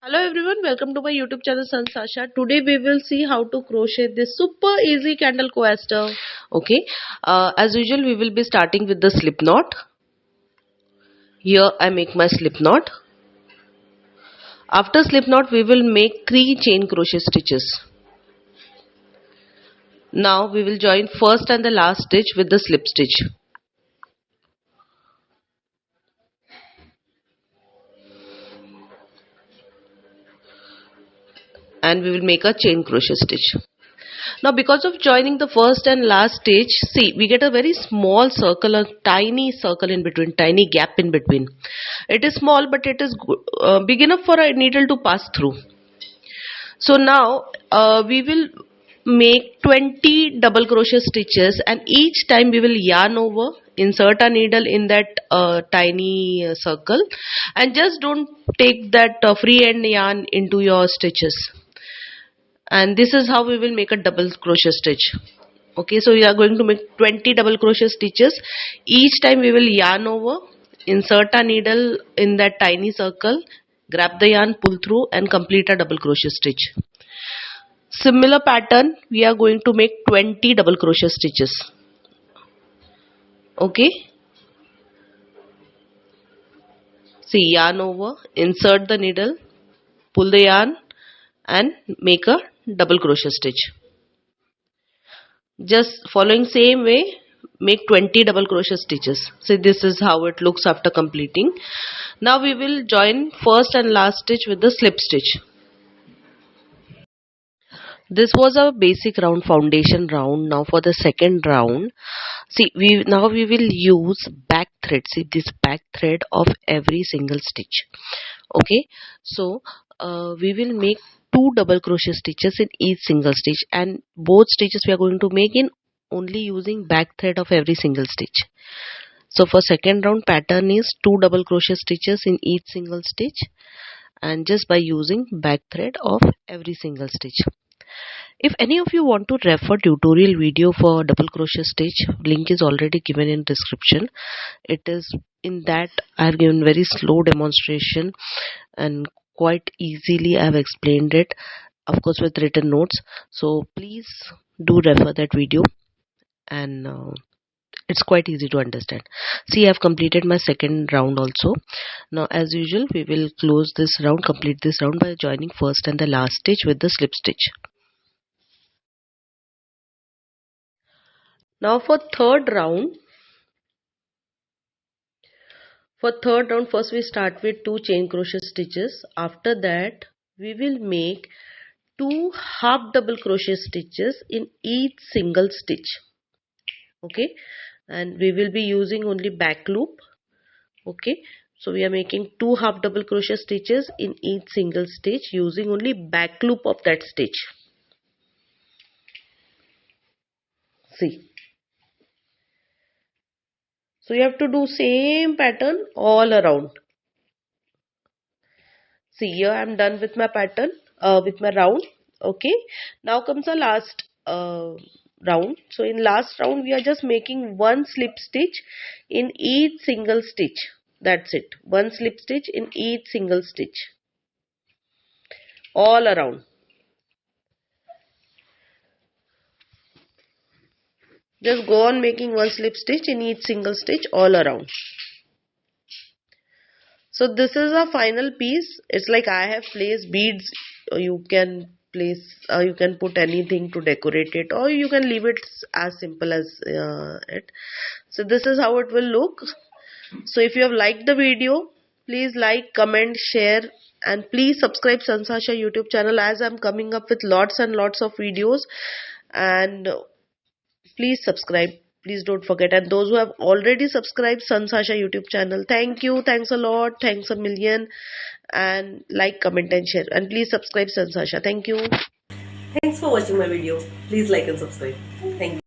Hello everyone, welcome to my YouTube channel Sanjs Aasha. Today we will see how to crochet this super easy candle coaster. Okay, as usual we will be starting with the slip knot. Here I make my slip knot. After slip knot we will make 3 chain crochet stitches. Now we will join first and the last stitch with the slip stitch. And we will make a chain crochet stitch. Now because of joining the first and last stitch, see we get a very small circle, a tiny circle in between, tiny gap in between. It is small but it is big enough for a needle to pass through. So now we will make 20 double crochet stitches, and each time we will yarn over, insert a needle in that tiny circle, and just don't take that free end yarn into your stitches. And this is how we will make a double crochet stitch. Okay, so we are going to make 20 double crochet stitches. Each time we will yarn over, insert a needle in that tiny circle, grab the yarn, pull through and complete a double crochet stitch. Similar pattern we are going to make 20 double crochet stitches. Okay, see, yarn over, insert the needle, pull the yarn and make a double crochet stitch. Just following same way, make 20 double crochet stitches. So this is how it looks after completing. Now we will join first and last stitch with the slip stitch. This was our basic round, foundation round. Now for the second round, see we will use back thread. See this back thread of every single stitch. Okay, so we will make 2 double crochet stitches in each single stitch, and both stitches we are going to make in only using back thread of every single stitch. So for second round, pattern is 2 double crochet stitches in each single stitch, and just by using back thread of every single stitch. If any of you want to refer tutorial video for double crochet stitch, link is already given in description. It is in that I have given very slow demonstration and quite easily I have explained it, of course with written notes. So please do refer that video, and it's quite easy to understand. See, I have completed my second round also. Now as usual we will close this round, complete this round by joining first and the last stitch with the slip stitch. Now for third round, first we start with 2 chain crochet stitches. After that we will make 2 half double crochet stitches in each single stitch. Okay, and we will be using only back loop. Okay, so we are making 2 half double crochet stitches in each single stitch using only back loop of that stitch. See, so you have to do same pattern all around. See, here I am done with my pattern, with my round. Okay, now comes the last round. So in last round we are just making 1 slip stitch in each single stitch. That's it, 1 slip stitch in each single stitch all around. Just go on making 1 slip stitch in each single stitch all around. So this is a final piece. It's like I have placed beads. You can place, you can put anything to decorate it, or you can leave it as simple as it. So this is how it will look. So if you have liked the video, please like, comment, share, and please subscribe Sanjs Aasha YouTube channel, as I'm coming up with lots and lots of videos. And please subscribe, please don't forget. And those who have already subscribed Sanjs Aasha YouTube channel, thank you, thanks a lot, thanks a million. And like, comment and share, and please subscribe Sanjs Aasha. Thank you. Thanks for watching my video. Please like and subscribe. Thank you.